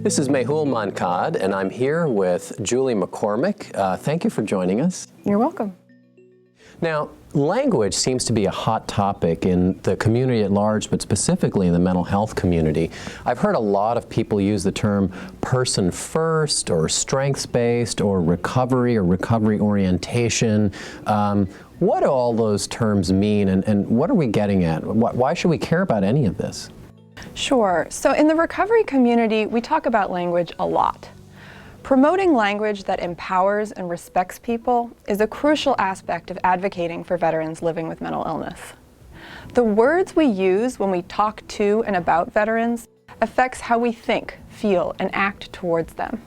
This is Mehul Mankad, and I'm here with Julie McCormick. Thank you for joining us. You're welcome. Now, language seems to be a hot topic in the community at large, but specifically in the mental health community. I've heard a lot of people use the term person first, or strengths-based, or recovery orientation. What do all those terms mean, and what are we getting at? Why should we care about any of this? Sure. So in the recovery community, we talk about language a lot. Promoting language that empowers and respects people is a crucial aspect of advocating for veterans living with mental illness. The words we use when we talk to and about veterans affects how we think, feel, and act towards them.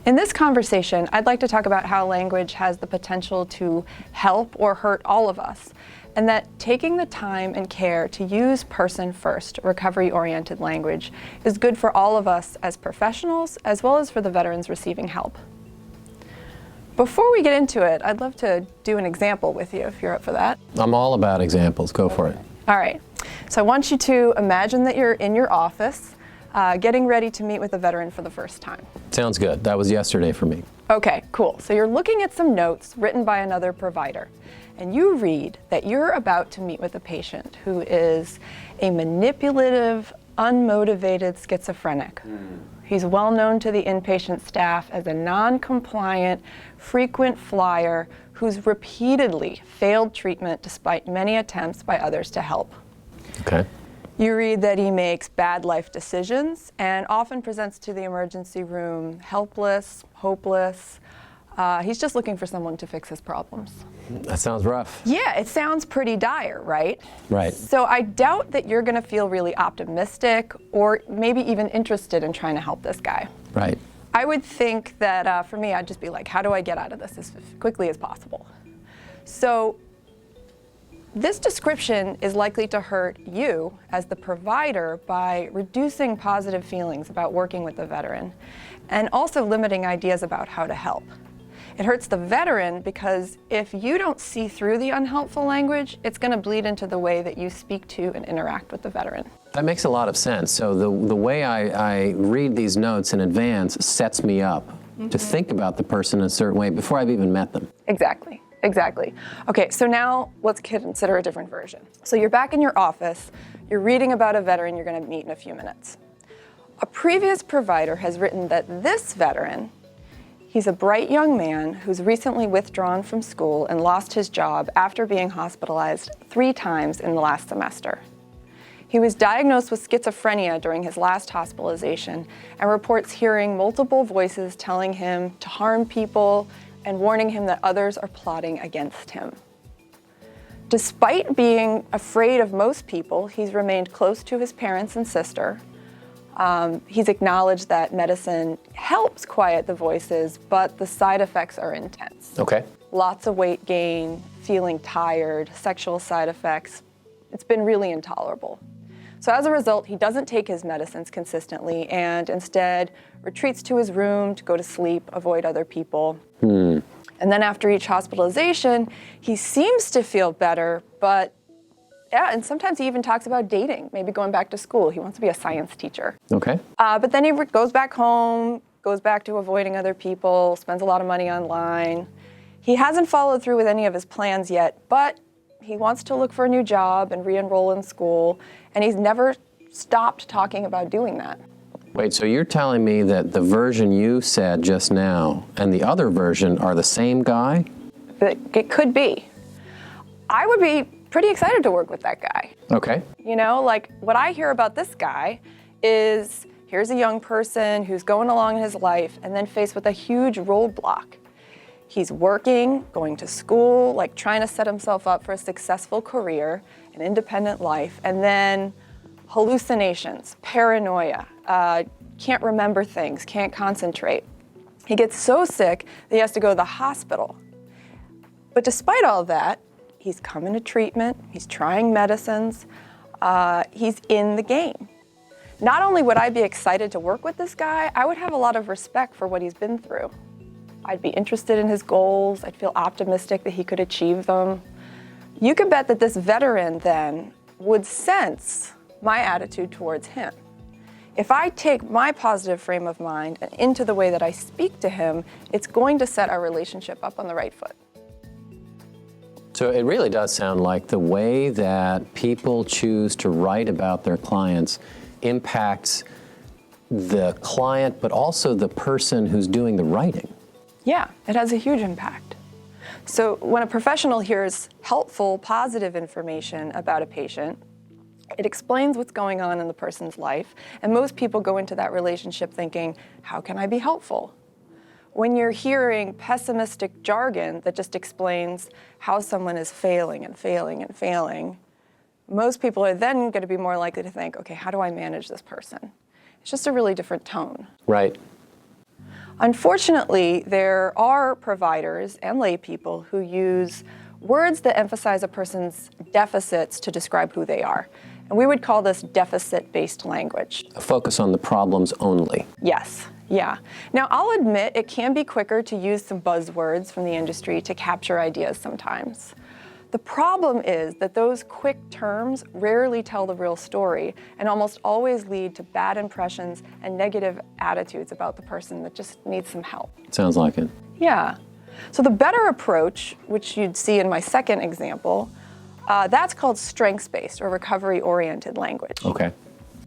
In this conversation, I'd like to talk about how language has the potential to help or hurt all of us, and that taking the time and care to use person-first, recovery-oriented language is good for all of us as professionals, as well as for the veterans receiving help. Before we get into it, I'd love to do an example with you, if you're up for that. I'm all about examples. Go for it. All right. So I want you to imagine that you're in your office, getting ready to meet with a veteran for the first time. Sounds good. That was yesterday for me. Okay, cool. So you're looking at some notes written by another provider, and you read that you're about to meet with a patient who is a manipulative, unmotivated schizophrenic. He's well known to the inpatient staff as a non-compliant, frequent flyer who's repeatedly failed treatment despite many attempts by others to help. Okay. You read that he makes bad life decisions and often presents to the emergency room helpless, hopeless. He's just looking for someone to fix his problems. That sounds rough. Yeah, it sounds pretty dire, right? Right. So I doubt that you're going to feel really optimistic or maybe even interested in trying to help this guy. Right. I would think that for me, I'd just be like, how do I get out of this as quickly as possible? So this description is likely to hurt you as the provider by reducing positive feelings about working with the veteran and also limiting ideas about how to help. It hurts the veteran because if you don't see through the unhelpful language, it's going to bleed into the way that you speak to and interact with the veteran. That makes a lot of sense. So the way I read these notes in advance sets me up to think about the person in a certain way before I've even met them. Exactly. Exactly. Okay, so now let's consider a different version. So you're back in your office, you're reading about a veteran you're going to meet in a few minutes. A previous provider has written that this veteran, he's a bright young man who's recently withdrawn from school and lost his job after being hospitalized 3 times in the last semester. He was diagnosed with schizophrenia during his last hospitalization and reports hearing multiple voices telling him to harm people and warning him that others are plotting against him. Despite being afraid of most people, he's remained close to his parents and sister. He's acknowledged that medicine helps quiet the voices, but the side effects are intense. Okay. Lots of weight gain, feeling tired, sexual side effects. It's been really intolerable. So as a result, he doesn't take his medicines consistently and instead retreats to his room to go to sleep, avoid other people. And then after each hospitalization, he seems to feel better, but yeah, and sometimes he even talks about dating, maybe going back to school. He wants to be a science teacher. Okay. But then he goes back home, goes back to avoiding other people, spends a lot of money online. He hasn't followed through with any of his plans yet, but he wants to look for a new job and re-enroll in school, and he's never stopped talking about doing that. Wait, so you're telling me that the version you said just now and the other version are the same guy? It could be. I would be pretty excited to work with that guy. Okay. You know, like what I hear about this guy is here's a young person who's going along in his life and then faced with a huge roadblock. He's working, going to school, like trying to set himself up for a successful career, an independent life, and then hallucinations, paranoia, can't remember things, can't concentrate. He gets so sick that he has to go to the hospital. But despite all that, he's coming to treatment, he's trying medicines, he's in the game. Not only would I be excited to work with this guy, I would have a lot of respect for what he's been through. I'd be interested in his goals, I'd feel optimistic that he could achieve them. You can bet that this veteran then would sense my attitude towards him. If I take my positive frame of mind and into the way that I speak to him, it's going to set our relationship up on the right foot. So it really does sound like the way that people choose to write about their clients impacts the client, but also the person who's doing the writing. Yeah, it has a huge impact. So when a professional hears helpful, positive information about a patient, it explains what's going on in the person's life, and most people go into that relationship thinking, how can I be helpful? When you're hearing pessimistic jargon that just explains how someone is failing and failing and failing, most people are then going to be more likely to think, okay, how do I manage this person? It's just a really different tone. Right. Unfortunately, there are providers and lay people who use words that emphasize a person's deficits to describe who they are. And we would call this deficit-based language. A focus on the problems only. Yes, yeah. Now, I'll admit it can be quicker to use some buzzwords from the industry to capture ideas sometimes. The problem is that those quick terms rarely tell the real story and almost always lead to bad impressions and negative attitudes about the person that just needs some help. Sounds like it. Yeah. So the better approach, which you'd see in my second example, that's called strengths-based or recovery-oriented language. Okay.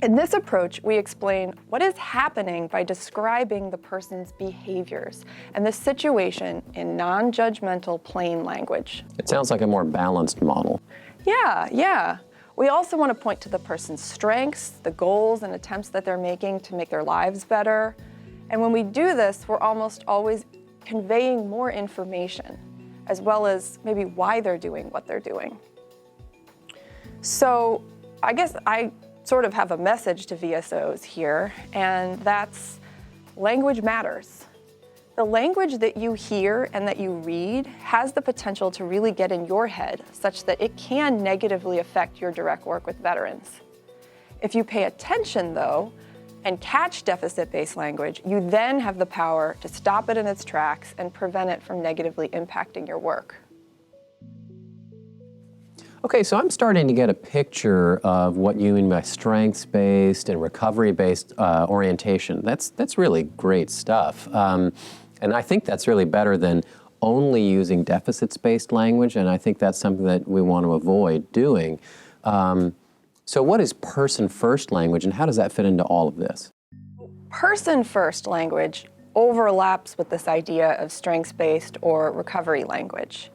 In this approach, we explain what is happening by describing the person's behaviors and the situation in non-judgmental, plain language. It sounds like a more balanced model. Yeah. We also want to point to the person's strengths, the goals and attempts that they're making to make their lives better. And when we do this, we're almost always conveying more information, as well as maybe why they're doing what they're doing. So I guess I sort of have a message to VSOs here, and that's language matters. The language that you hear and that you read has the potential to really get in your head such that it can negatively affect your direct work with veterans. If you pay attention, though, and catch deficit-based language, you then have the power to stop it in its tracks and prevent it from negatively impacting your work. Okay, so I'm starting to get a picture of what you mean by strengths-based and recovery-based orientation. That's really great stuff. And I think that's really better than only using deficits-based language, and I think that's something that we want to avoid doing. So what is person-first language, and how does that fit into all of this? Person-first language overlaps with this idea of strengths-based or recovery language.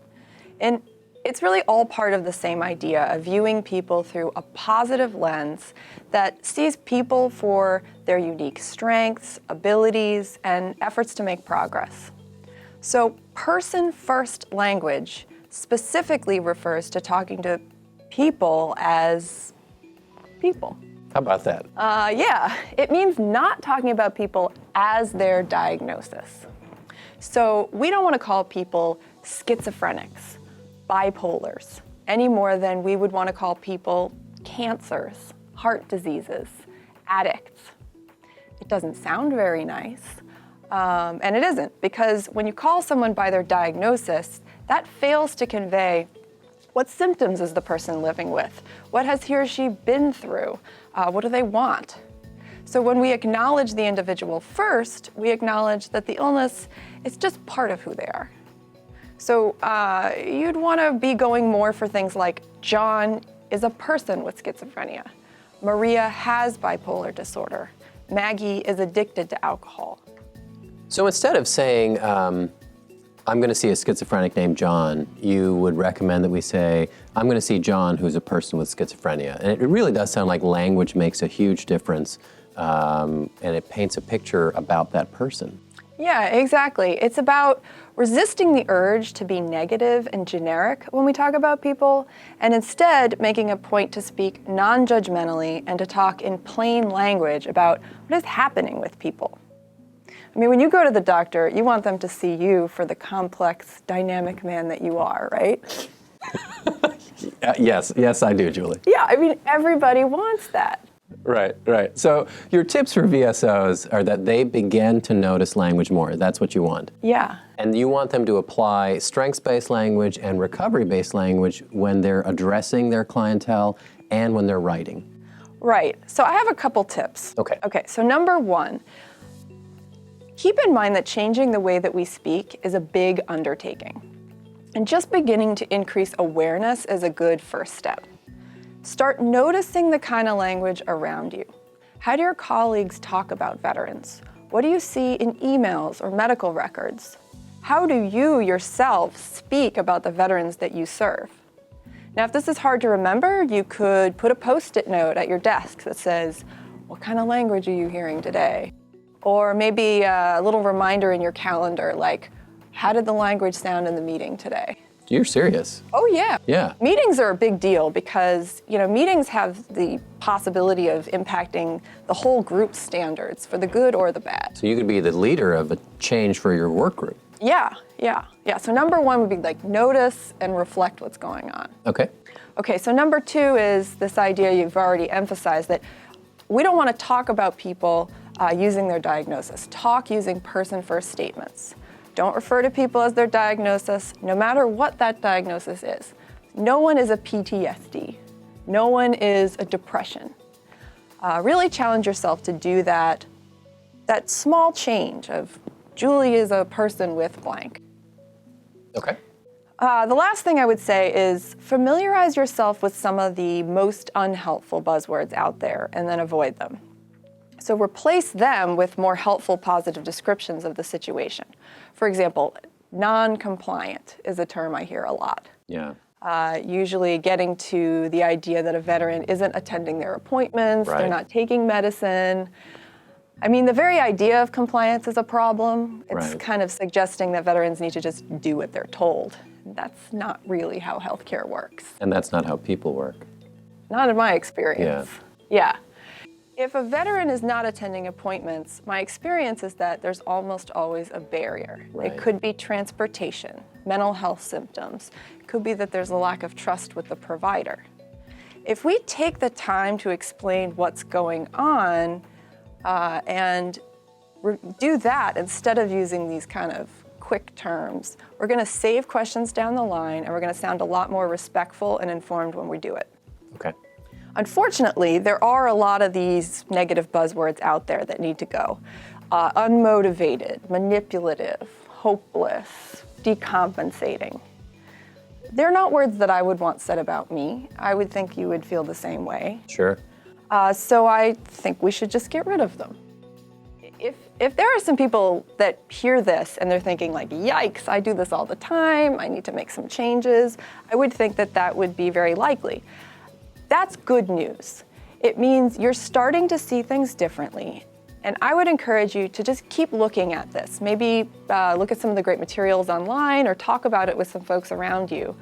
And it's really all part of the same idea of viewing people through a positive lens that sees people for their unique strengths, abilities, and efforts to make progress. So person-first language specifically refers to talking to people as people. How about that? Yeah, it means not talking about people as their diagnosis. So we don't want to call people schizophrenics, bipolars, any more than we would want to call people cancers, heart diseases, addicts. It doesn't sound very nice, and it isn't, because when you call someone by their diagnosis, that fails to convey what symptoms is the person living with, what has he or she been through, what do they want. So when we acknowledge the individual first, we acknowledge that the illness is just part of who they are. So you'd want to be going more for things like John is a person with schizophrenia. Maria has bipolar disorder. Maggie is addicted to alcohol. So instead of saying, I'm going to see a schizophrenic named John, you would recommend that we say, I'm going to see John, who's a person with schizophrenia. And it really does sound like language makes a huge difference, and it paints a picture about that person. Yeah, exactly. It's about resisting the urge to be negative and generic when we talk about people, and instead making a point to speak non-judgmentally and to talk in plain language about what is happening with people. I mean, when you go to the doctor, you want them to see you for the complex, dynamic man that you are, right? Yes, I do, Julie. Yeah, I mean, everybody wants that. Right. So your tips for VSOs are that they begin to notice language more. That's what you want. Yeah. And you want them to apply strengths-based language and recovery-based language when they're addressing their clientele and when they're writing. Right. So I have a couple tips. Okay. Okay, so number one, keep in mind that changing the way that we speak is a big undertaking. And just beginning to increase awareness is a good first step. Start noticing the kind of language around you. How do your colleagues talk about veterans? What do you see in emails or medical records? How do you yourself speak about the veterans that you serve? Now, if this is hard to remember, you could put a Post-it note at your desk that says, what kind of language are you hearing today? Or maybe a little reminder in your calendar, like, how did the language sound in the meeting today? You're serious? Oh, yeah. Yeah. Meetings are a big deal because, meetings have the possibility of impacting the whole group's standards for the good or the bad. So you could be the leader of a change for your work group. Yeah. So number one would be like notice and reflect what's going on. Okay. Okay, so number two is this idea you've already emphasized that we don't want to talk about people using their diagnosis. Talk using person-first statements. Don't refer to people as their diagnosis, no matter what that diagnosis is. No one is a PTSD. No one is a depression. Really challenge yourself to do that small change of Julie is a person with blank. Okay. The last thing I would say is familiarize yourself with some of the most unhelpful buzzwords out there and then avoid them. So replace them with more helpful, positive descriptions of the situation. For example, non-compliant is a term I hear a lot. Yeah. Usually getting to the idea that a veteran isn't attending their appointments, Right. they're not taking medicine. I mean, the very idea of compliance is a problem. It's Right. kind of suggesting that veterans need to just do what they're told. That's not really how healthcare works. And that's not how people work. Not in my experience. Yeah. If a veteran is not attending appointments, my experience is that there's almost always a barrier. Right. It could be transportation, mental health symptoms. It could be that there's a lack of trust with the provider. If we take the time to explain what's going on and do that instead of using these kind of quick terms, we're going to save questions down the line and we're going to sound a lot more respectful and informed when we do it. Okay. Unfortunately, there are a lot of these negative buzzwords out there that need to go. Unmotivated, manipulative, hopeless, decompensating. They're not words that I would want said about me. I would think you would feel the same way. Sure. So I think we should just get rid of them. If there are some people that hear this and they're thinking like, yikes, I do this all the time, I need to make some changes, I would think that that would be very likely. That's good news. It means you're starting to see things differently. And I would encourage you to just keep looking at this. Maybe look at some of the great materials online or talk about it with some folks around you.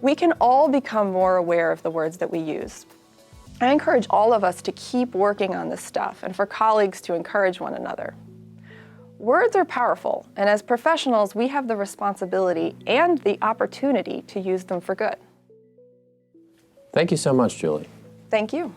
We can all become more aware of the words that we use. I encourage all of us to keep working on this stuff and for colleagues to encourage one another. Words are powerful, and as professionals, we have the responsibility and the opportunity to use them for good. Thank you so much, Julie. Thank you.